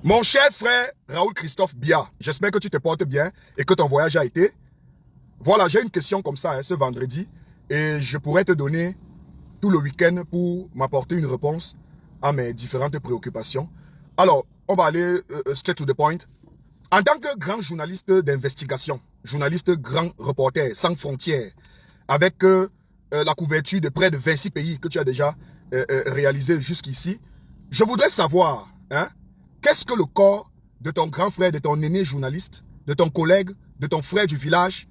Mon cher frère Raoul Christophe Bia, j'espère que tu te portes bien et que ton voyage a été. Voilà, j'ai une question comme ça ce vendredi et je pourrais te donner tout le week-end pour m'apporter une réponse à mes différentes préoccupations. Alors, on va aller straight to the point. En tant que grand journaliste d'investigation, journaliste grand reporter sans frontières, avec la couverture de près de 26 pays que tu as déjà réalisé jusqu'ici, je voudrais savoir, qu'est-ce que le corps de ton grand frère, de ton aîné journaliste, de ton collègue, de ton frère du village,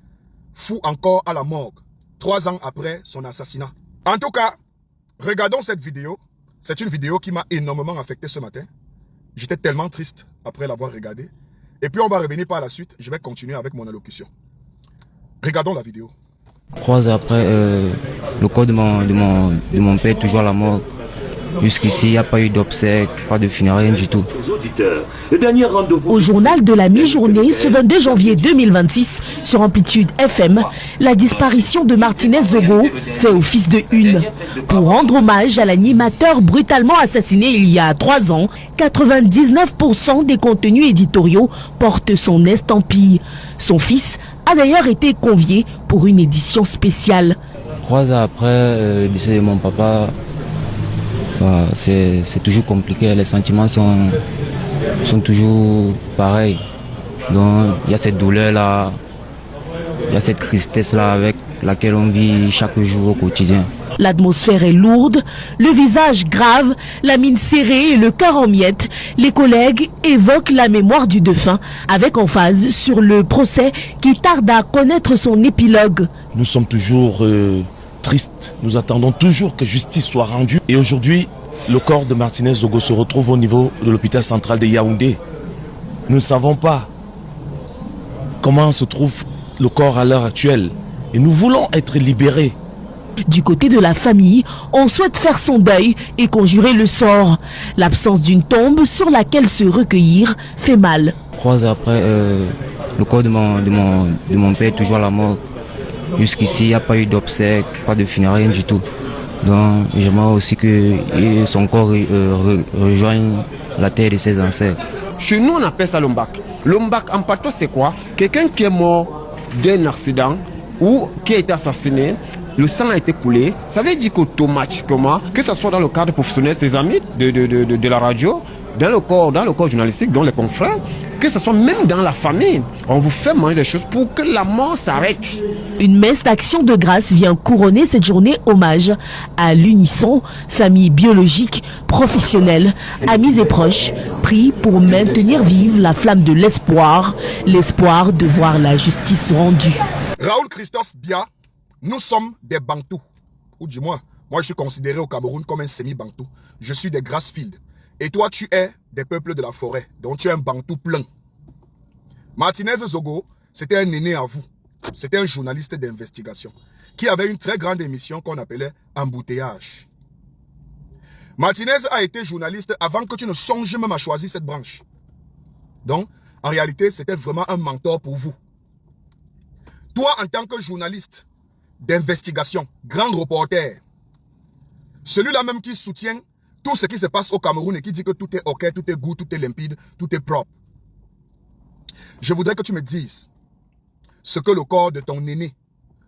fout encore à la morgue, 3 ans après son assassinat. En tout cas, regardons cette vidéo. C'est une vidéo qui m'a énormément affecté ce matin. J'étais tellement triste après l'avoir regardée. Et puis on va revenir par la suite. Je vais continuer avec mon allocution. Regardons la vidéo. 3 ans après, le corps de mon père est toujours à la mort. Jusqu'ici, il n'y a pas eu d'obsèques, pas de funérailles, rien du tout. Au journal de la mi-journée, ce 22 janvier 2026, sur Amplitude FM, la disparition de Martinez Zogo fait office de une. Pour rendre hommage à l'animateur brutalement assassiné il y a 3 ans, 99% des contenus éditoriaux portent son estampille. Son fils a d'ailleurs été convié pour une édition spéciale. 3 ans après le décès de mon papa, c'est toujours compliqué, les sentiments sont toujours pareils. Donc il y a cette douleur-là, il y a cette tristesse-là avec laquelle on vit chaque jour au quotidien. L'atmosphère est lourde, le visage grave, la mine serrée et le cœur en miettes. Les collègues évoquent la mémoire du défunt avec emphase sur le procès qui tarde à connaître son épilogue. Nous sommes toujours tristes, nous attendons toujours que justice soit rendue. Et aujourd'hui, le corps de Martinez Zogo se retrouve au niveau de l'hôpital central de Yaoundé. Nous ne savons pas comment se trouve le corps à l'heure actuelle. Et nous voulons être libérés. Du côté de la famille, on souhaite faire son deuil et conjurer le sort. L'absence d'une tombe sur laquelle se recueillir fait mal. 3 ans après, le corps de mon père est toujours à la mort. Jusqu'ici, il n'y a pas eu d'obsèques, pas de funérailles, rien du tout. Donc j'aimerais aussi que son corps rejoigne la terre de ses ancêtres. Chez nous, on appelle ça l'ombak. L'ombak en pato, c'est quoi? Quelqu'un qui est mort d'un accident ou qui a été assassiné, le sang a été coulé. Ça veut dire qu'automatiquement, que ce soit dans le cadre professionnel, ses amis de la radio, dans le corps journalistique, dans les confrères, que ce soit même dans la famille, on vous fait manger des choses pour que la mort s'arrête. Une messe d'action de grâce vient couronner cette journée hommage à l'unisson, famille biologique, professionnelle, amis et proches, prient pour maintenir vive la flamme de l'espoir de voir la justice rendue. Raoul Christophe Bia, nous sommes des Bantous. Ou du moins, moi je suis considéré au Cameroun comme un semi-Bantou. Je suis des Grassfield. Et toi, tu es des peuples de la forêt, donc tu es un Bantou plein. Martinez Zogo, c'était un aîné à vous. C'était un journaliste d'investigation qui avait une très grande émission qu'on appelait Embouteillage. Martinez a été journaliste avant que tu ne songes même à choisir cette branche. Donc, en réalité, c'était vraiment un mentor pour vous. Toi, en tant que journaliste d'investigation, grand reporter, celui-là même qui soutient tout ce qui se passe au Cameroun et qui dit que tout est ok, tout est good, tout est limpide, tout est propre. Je voudrais que tu me dises ce que le corps de ton aîné,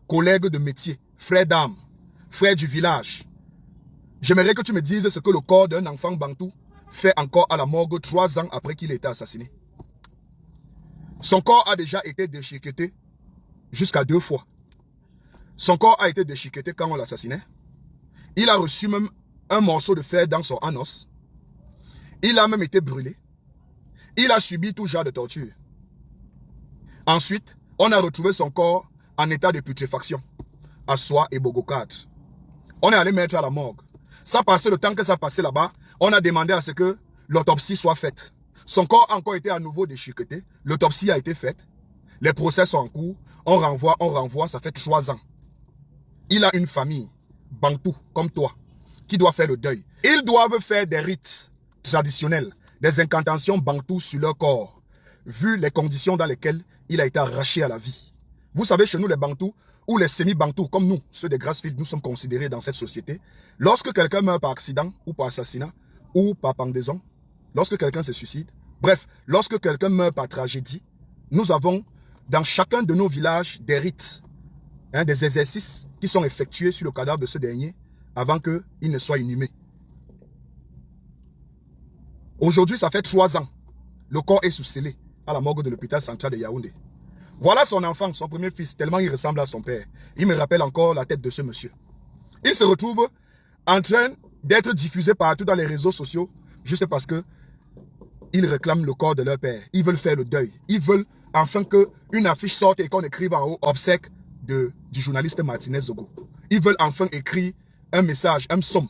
collègue de métier, frère d'âme, frère du village, j'aimerais que tu me dises ce que le corps d'un enfant bantou fait encore à la morgue 3 ans après qu'il ait été assassiné. Son corps a déjà été déchiqueté jusqu'à 2 fois. Son corps a été déchiqueté quand on l'assassinait. Il a reçu même un morceau de fer dans son anus. Il a même été brûlé. Il a subi tout genre de torture. Ensuite, on a retrouvé son corps en état de putréfaction à Soie et Bogocad. On est allé mettre à la morgue. Ça passait le temps que ça passait là-bas. On a demandé à ce que l'autopsie soit faite. Son corps a encore été à nouveau déchiqueté. L'autopsie a été faite. Les procès sont en cours. On renvoie, ça fait 3 ans. Il a une famille, Bantou, comme toi, qui doit faire le deuil. Ils doivent faire des rites traditionnels, des incantations Bantou sur leur corps, vu les conditions dans lesquelles il a été arraché à la vie. Vous savez, chez nous, les Bantous, ou les semi-Bantous, comme nous, ceux des Grassfield, nous sommes considérés dans cette société. Lorsque quelqu'un meurt par accident, ou par assassinat, ou par pendaison, lorsque quelqu'un se suicide, Bref, lorsque quelqu'un meurt par tragédie, nous avons dans chacun de nos villages des rites, des exercices qui sont effectués sur le cadavre de ce dernier avant qu'il ne soit inhumé. Aujourd'hui, ça fait 3 ans. Le corps est sous-scellé à la morgue de l'hôpital central de Yaoundé. Voilà son enfant, son premier fils, tellement il ressemble à son père. Il me rappelle encore la tête de ce monsieur. Il se retrouve en train d'être diffusé partout dans les réseaux sociaux juste parce que ils réclament le corps de leur père. Ils veulent faire le deuil. Ils veulent enfin qu'une affiche sorte et qu'on écrive en haut obsèque du journaliste Martinez Zogo. Ils veulent enfin écrire un message, un psaume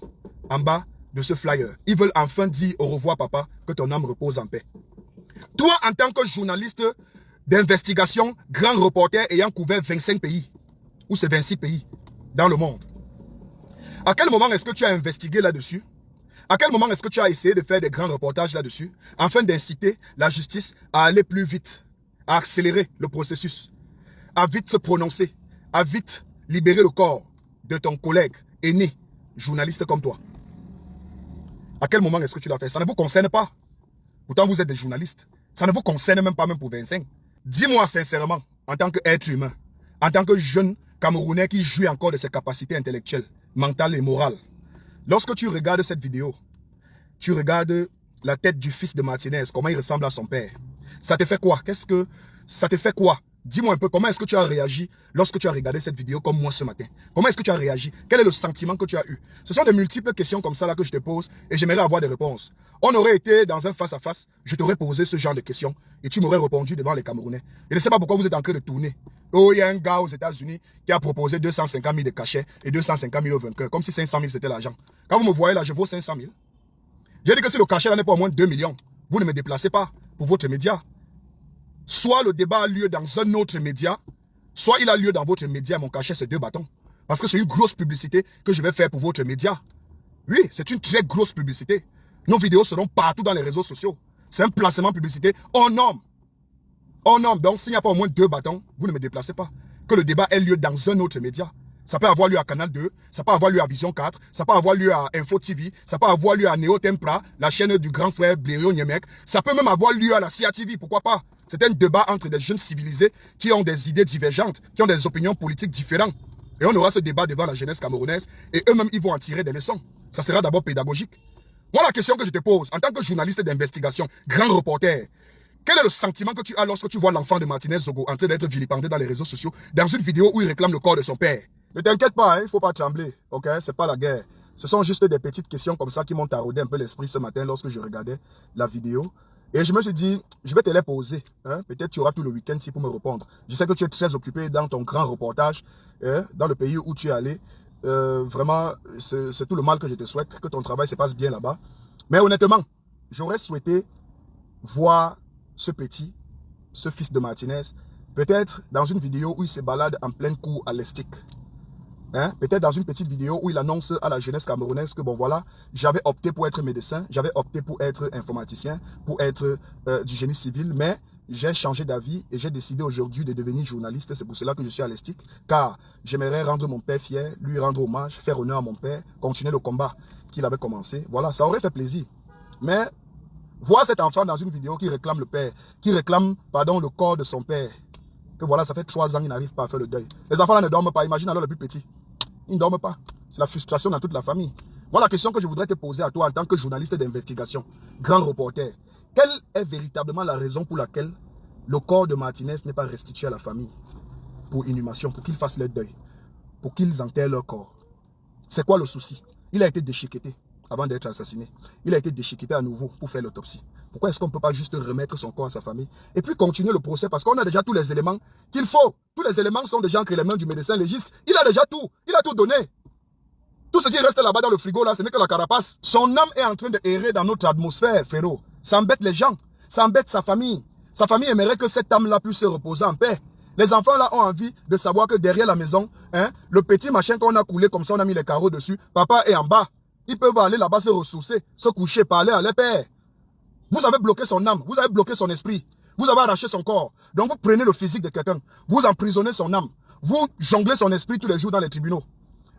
en bas de ce flyer. Ils veulent enfin dire au revoir papa, que ton âme repose en paix. Toi, en tant que journaliste d'investigation, grand reporter ayant couvert 25 pays, ou c'est 26 pays dans le monde, à quel moment est-ce que tu as investigué là-dessus? À quel moment est-ce que tu as essayé de faire des grands reportages là-dessus afin d'inciter la justice à aller plus vite, à accélérer le processus, à vite se prononcer, à vite libérer le corps de ton collègue aîné, journaliste comme toi? À quel moment est-ce que tu l'as fait? Ça ne vous concerne pas. Pourtant, vous êtes des journalistes. Ça ne vous concerne même pas, même pour 25. Dis-moi sincèrement, en tant qu'être humain, en tant que jeune Camerounais qui jouit encore de ses capacités intellectuelles, mentales et morales, lorsque tu regardes cette vidéo, tu regardes la tête du fils de Martinez, comment il ressemble à son père. Ça te fait quoi? Ça te fait quoi? Dis-moi un peu, comment est-ce que tu as réagi lorsque tu as regardé cette vidéo comme moi ce matin? Comment est-ce que tu as réagi? Quel est le sentiment que tu as eu? Ce sont de multiples questions comme ça là que je te pose et j'aimerais avoir des réponses. On aurait été dans un face-à-face, je t'aurais posé ce genre de questions et tu m'aurais répondu devant les Camerounais. Je ne sais pas pourquoi vous êtes en train de tourner. Oh, il y a un gars aux États-Unis qui a proposé 250 000 de cachets et 250 000 au vainqueur, comme si 500 000 c'était l'argent. Quand vous me voyez là, je vaux 500 000. J'ai dit que si le cachet là n'est pas au moins 2 millions, vous ne me déplacez pas pour votre média. Soit le débat a lieu dans un autre média, soit il a lieu dans votre média, mon cachet c'est 2 bâtons. Parce que c'est une grosse publicité que je vais faire pour votre média. Oui, c'est une très grosse publicité. Nos vidéos seront partout dans les réseaux sociaux. C'est un placement publicité hors norme. Hors norme, donc s'il n'y a pas au moins 2 bâtons, vous ne me déplacez pas. Que le débat ait lieu dans un autre média. Ça peut avoir lieu à Canal 2, ça peut avoir lieu à Vision 4, ça peut avoir lieu à Info TV, ça peut avoir lieu à Neo Tempra, la chaîne du grand frère Blériot Niemek. Ça peut même avoir lieu à la CIA TV, pourquoi pas? C'est un débat entre des jeunes civilisés qui ont des idées divergentes, qui ont des opinions politiques différentes. Et on aura ce débat devant la jeunesse camerounaise et eux-mêmes, ils vont en tirer des leçons. Ça sera d'abord pédagogique. Moi, la question que je te pose, en tant que journaliste d'investigation, grand reporter, quel est le sentiment que tu as lorsque tu vois l'enfant de Martinez Zogo en train d'être vilipendé dans les réseaux sociaux dans une vidéo où il réclame le corps de son père? Ne t'inquiète pas, il ne faut pas trembler, ok? C'est pas la guerre. Ce sont juste des petites questions comme ça qui m'ont taraudé un peu l'esprit ce matin lorsque je regardais la vidéo. Et je me suis dit, je vais te les poser. Peut-être tu auras tout le week-end ici pour me répondre. Je sais que tu es très occupé dans ton grand reportage, dans le pays où tu es allé. Vraiment, c'est tout le mal que je te souhaite, que ton travail se passe bien là-bas. Mais honnêtement, j'aurais souhaité voir ce fils de Martinez, peut-être dans une vidéo où il se balade en pleine cour à l'Estique. Peut-être dans une petite vidéo où il annonce à la jeunesse camerounaise que bon voilà, j'avais opté pour être médecin, j'avais opté pour être informaticien, pour être du génie civil, mais j'ai changé d'avis et j'ai décidé aujourd'hui de devenir journaliste. C'est pour cela que je suis à l'Estique, car j'aimerais rendre mon père fier, lui rendre hommage, faire honneur à mon père, continuer le combat qu'il avait commencé. Voilà, ça aurait fait plaisir. Mais voir cet enfant dans une vidéo qui réclame le père, qui réclame, pardon, le corps de son père, que voilà, ça fait 3 ans qu'il n'arrive pas à faire le deuil. Les enfants là ne dorment pas, imagine alors le plus petit. Ils ne dorment pas. C'est la frustration dans toute la famille. Moi, la question que je voudrais te poser à toi en tant que journaliste d'investigation, grand reporter, quelle est véritablement la raison pour laquelle le corps de Martinez n'est pas restitué à la famille pour inhumation, pour qu'ils fassent leur deuil, pour qu'ils enterrent leur corps? C'est quoi le souci? Il a été déchiqueté avant d'être assassiné. Il a été déchiqueté à nouveau pour faire l'autopsie. Pourquoi est-ce qu'on ne peut pas juste remettre son corps à sa famille et puis continuer le procès? Parce qu'on a déjà tous les éléments qu'il faut. Tous les éléments sont déjà entre les mains du médecin légiste. Il a déjà tout. Il a tout donné. Tout ce qui reste là-bas dans le frigo, là, ce n'est que la carapace. Son âme est en train de errer dans notre atmosphère, frérot. Ça embête les gens. Ça embête sa famille. Sa famille aimerait que cette âme-là puisse se reposer en paix. Les enfants là ont envie de savoir que derrière la maison, le petit machin qu'on a coulé comme ça, on a mis les carreaux dessus, papa est en bas. Ils peuvent aller là-bas se ressourcer, se coucher, parler à leur père. Vous avez bloqué son âme, vous avez bloqué son esprit, vous avez arraché son corps. Donc vous prenez le physique de quelqu'un, vous emprisonnez son âme, vous jonglez son esprit tous les jours dans les tribunaux.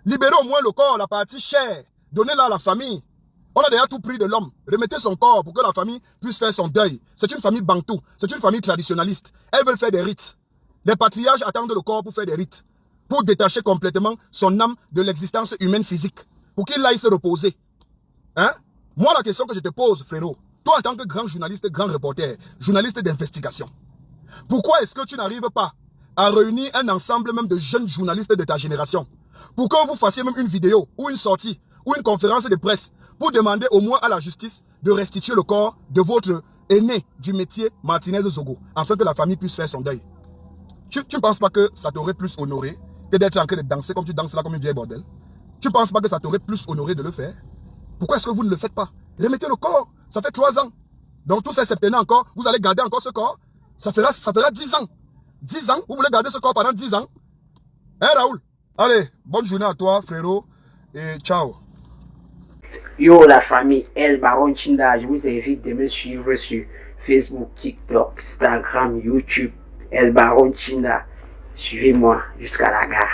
Libérez au moins le corps, la partie chère, donnez-la à la famille. On a déjà tout pris de l'homme. Remettez son corps pour que la famille puisse faire son deuil. C'est une famille bantou. C'est une famille traditionnaliste. Elles veulent faire des rites. Les patriarches attendent le corps pour faire des rites. Pour détacher complètement son âme de l'existence humaine physique. Pour qu'il aille se reposer. Hein? Moi, la question que je te pose, frérot, toi en tant que grand journaliste, grand reporter, journaliste d'investigation, pourquoi est-ce que tu n'arrives pas à réunir un ensemble même de jeunes journalistes de ta génération pour que vous fassiez même une vidéo ou une sortie ou une conférence de presse pour demander au moins à la justice de restituer le corps de votre aîné du métier Martinez Zogo, afin que la famille puisse faire son deuil. Tu ne penses pas que ça t'aurait plus honoré que d'être en train de danser comme tu danses là comme une vieille bordel? Tu ne penses pas que ça t'aurait plus honoré de le faire? Pourquoi est-ce que vous ne le faites pas? Remettez le corps, ça fait 3 ans. Donc tous ces septennats encore, vous allez garder encore ce corps. Ça fera 10 ans. 10 ans, vous voulez garder ce corps pendant 10 ans? Hein Raoul? Allez, bonne journée à toi frérot et ciao. Yo la famille El Baron Chinda, je vous invite de me suivre sur Facebook, TikTok, Instagram, YouTube, El Baron Chinda. Suivez-moi jusqu'à la gare.